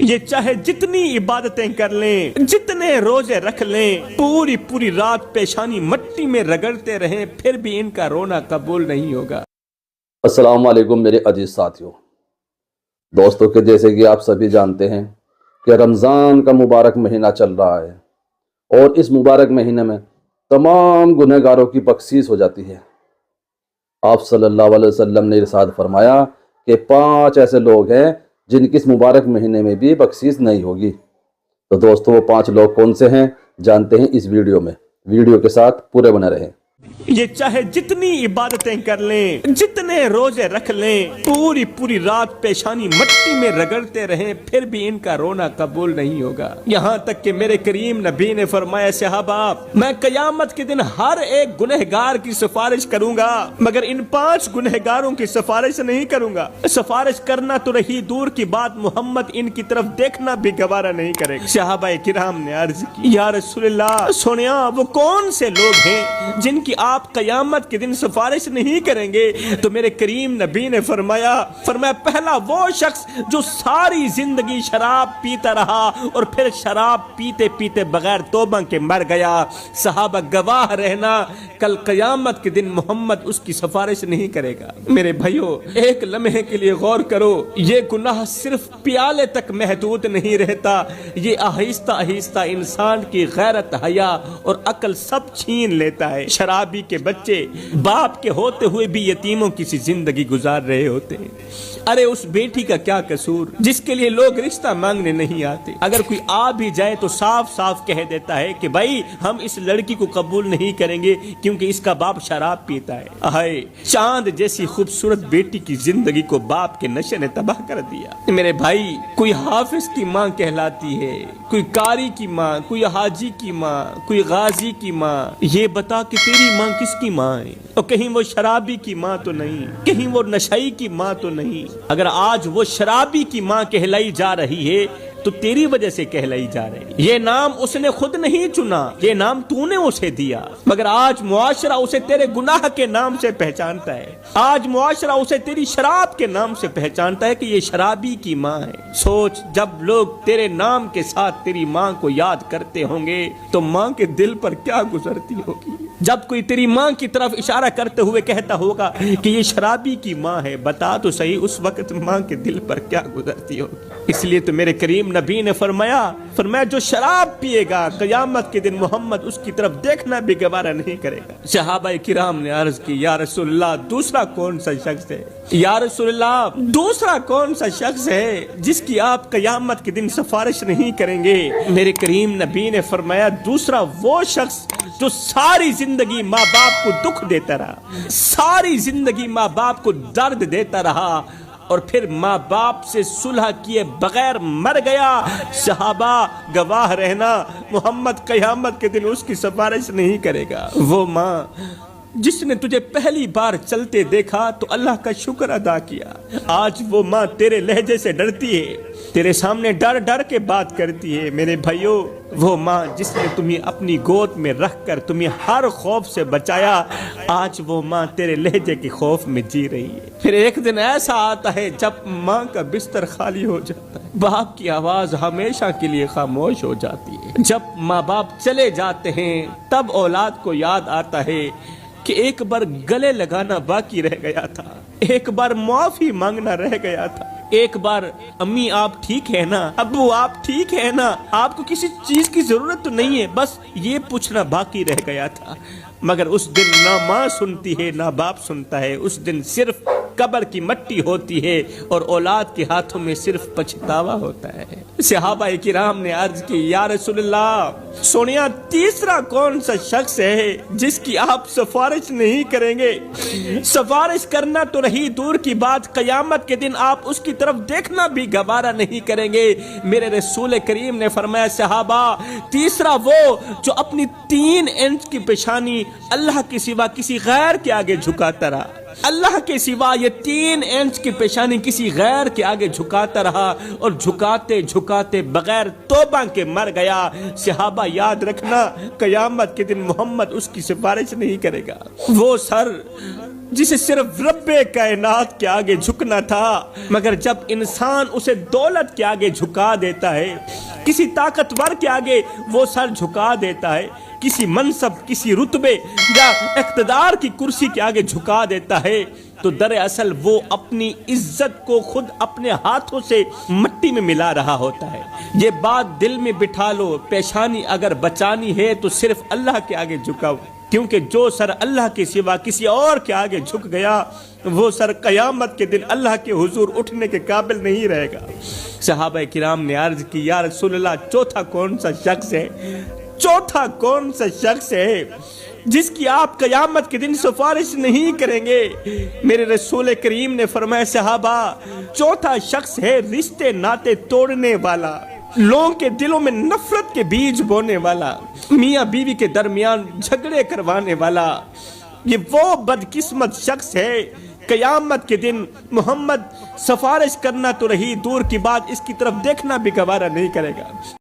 ये चाहे जितनी इबादतें कर लें, जितने रोजे रख लें, पूरी पूरी रात पेशानी मट्टी में रगड़ते रहें, फिर भी इनका रोना कबूल नहीं होगा। अस्सलाम वालेकुम मेरे अजीज साथियों, दोस्तों के जैसे कि आप सभी जानते हैं कि रमज़ान का मुबारक महीना चल रहा है और इस मुबारक महीने में तमाम गुनहगारों की बख्शीश हो जाती है। आप सल्लल्लाहु अलैहि वसल्लम ने इरशाद फरमाया कि 5 ऐसे लोग हैं जिनकी इस मुबारक महीने में भी बख्शीश नहीं होगी। तो दोस्तों वो 5 लोग कौन से हैं जानते हैं इस वीडियो में। वीडियो के साथ पूरे बने रहें। ये चाहे जितनी इबादतें कर लें, जितने रोजे रख लें, पूरी पूरी रात पेशानी मट्टी में रगड़ते रहें, फिर भी इनका रोना कबूल नहीं होगा। यहाँ तक कि मेरे करीम नबी ने फरमाया, सहाबा मैं कयामत के दिन हर एक गुनहगार की सिफारिश करूंगा, मगर इन 5 गुनहगारों की सिफारिश नहीं करूंगा। सिफारिश करना तो रही दूर की बात, मोहम्मद इनकी तरफ देखना भी गवारा नहीं करेगा। सहाबा किराम ने अर्ज की, या रसूलल्लाह सोनिया वो कौन से लोग हैं जिनकी आप कयामत के दिन सिफारिश नहीं करेंगे? तो मेरे करीम नबी ने फरमाया पहला वो शख्स जो सारी जिंदगी शराब पीता रहा और फिर शराब पीते पीते बगैर तौबा के मर गया। सहाबा गवाह रहना, कल कयामत के दिन मोहम्मद उसकी सिफारिश नहीं करेगा। मेरे भाइयों, एक लम्हे के लिए गौर करो, ये गुनाह सिर्फ प्याले तक महदूद नहीं रहता, ये आहिस्ता आहिस्ता इंसान की गैरत, हया और अकल सब छीन लेता है। शराबी के बच्चे बाप के होते हुए भी यतीमों की सी जिंदगी गुजार रहे होते हैं। अरे उस बेटी का क्या कसूर जिसके लिए लोग रिश्ता मांगने नहीं आते? अगर कोई आ भी जाए तो साफ साफ कह देता है कि भाई हम इस लड़की को कबूल नहीं करेंगे क्योंकि इसका बाप शराब पीता है। हाय, चांद जैसी खूबसूरत बेटी की जिंदगी को बाप के नशे ने तबाह कर दिया। मेरे भाई, कोई हाफिज की माँ कहलाती है, कोई कारी की माँ, कोई हाजी की माँ, कोई गाजी की माँ। ये बता कि तेरी माँ किसकी माँ है? और कहीं वो शराबी की माँ तो नहीं, कहीं वो नशाई की माँ तो नहीं। अगर आज वो शराबी की माँ कहलाई जा रही है तो तेरी वजह से कहलाई जा रही है। ये नाम उसने खुद नहीं चुना, ये नाम तूने उसे दिया, मगर आज मुआशरा उसे तेरे गुनाह के नाम से पहचानता है। आज मुआशरा उसे तेरी शराब के नाम से पहचानता है कि ये शराबी की माँ है। सोच, जब लोग तेरे नाम के साथ तेरी माँ को याद करते होंगे तो माँ के दिल पर क्या गुजरती होगी? जब कोई तेरी माँ की तरफ इशारा करते हुए कहता होगा कि ये शराबी की माँ है, बता तो सही उस वक्त माँ के दिल पर क्या गुजरती होगी। इसलिए तो मेरे करीम नबी ने फरमाया जो शराब पिएगा कयामत के दिन मोहम्मद उसकी तरफ देखना भी गवारा नहीं करेगा। सहाबा किराम ने अर्ज की, या रसूलल्लाह दूसरा कौन सा शख्स है? या रसूलल्लाह दूसरा कौन सा शख्स है जिसकी आप कयामत के दिन सिफारिश नहीं करेंगे? मेरे करीम नबी ने फरमाया, दूसरा वो शख्स जो सारी जिंदगी माँ बाप को दुख देता रहा, सारी जिंदगी माँ बाप को दर्द देता रहा और फिर माँ बाप से सुलह किए बगैर मर गया। सहाबा गवाह रहना, मोहम्मद कयामत के दिन उसकी सिफारिश नहीं करेगा। वो माँ जिसने तुझे पहली बार चलते देखा तो अल्लाह का शुक्र अदा किया, आज वो माँ तेरे लहजे से डरती है, तेरे सामने डर डर के बात करती है। मेरे भाइयों, वो माँ जिसने तुम्हें अपनी गोद में रखकर तुम्हें हर खौफ से बचाया, आज वो माँ तेरे लहजे के खौफ में जी रही है। फिर एक दिन ऐसा आता है जब माँ का बिस्तर खाली हो जाता है, बाप की आवाज हमेशा के लिए खामोश हो जाती है। जब माँ बाप चले जाते हैं तब औलाद को याद आता है कि एक बार गले लगाना बाकी रह गया था, एक बार माफी मांगना रह गया था, एक बार अम्मी आप ठीक है ना, अब्बू आप ठीक है ना, आपको किसी चीज की जरूरत तो नहीं है, बस ये पूछना बाकी रह गया था। मगर उस दिन ना माँ सुनती है ना बाप सुनता है, उस दिन सिर्फ कब्र की मट्टी होती है और औलाद के हाथों में सिर्फ पछतावा होता है। सहाबा किराम ने अर्ज की, या रसूलल्लाह सोनिया तीसरा कौन सा शख्स है जिसकी आप सिफारिश नहीं करेंगे? सिफारिश करना तो रही दूर की बात, कयामत के दिन आप उसकी तरफ देखना भी गवारा नहीं करेंगे। मेरे रसूल करीम ने फरमाया, सहाबा तीसरा वो जो अपनी 3 इंच की पेशानी अल्लाह के सिवा किसी गैर के आगे झुकाता रहा, अल्लाह के सिवा ये 3 इंच की पेशानी किसी गैर के आगे झुकाता रहा और झुकाते झुकाते बगैर तौबा के मर गया। सहाबा याद रखना, कयामत के दिन मोहम्मद उसकी सिफारिश नहीं करेगा। वो सर जिसे सिर्फ रब्बे कायनात के आगे झुकना था, मगर जब इंसान उसे दौलत के आगे झुका देता है, किसी ताकतवर के आगे वो सर झुका देता है, किसी मनसब, किसी रुतबे या इख्तिदार की कुर्सी के आगे झुका देता है, तो दरअसल वो अपनी इज्जत को खुद अपने हाथों से मिट्टी में मिला रहा होता है। ये बात दिल में बिठा लो, पेशानी अगर बचानी है तो सिर्फ अल्लाह के आगे झुकाओ, क्योंकि जो सर अल्लाह के सिवा किसी और के आगे झुक गया, वो सर कयामत के दिन अल्लाह के हुजूर उठने के काबिल नहीं रहेगा। सहाबा किराम ने अर्ज की, या रसूलल्लाह, चौथा कौन सा शख्स है, चौथा कौन सा शख्स है जिसकी आप कयामत के दिन सिफारिश नहीं करेंगे? मेरे रसूल करीम ने फरमाया, सहाबा, चौथा शख्स है रिश्ते नाते तोड़ने वाला, लोगों के दिलों में नफरत के बीज बोने वाला, मियाँ बीवी के दरमियान झगड़े करवाने वाला। ये वो बदकिस्मत शख्स है, कयामत के दिन मोहम्मद सिफारिश करना तो रही दूर की बात, इसकी तरफ देखना भी गवारा नहीं करेगा।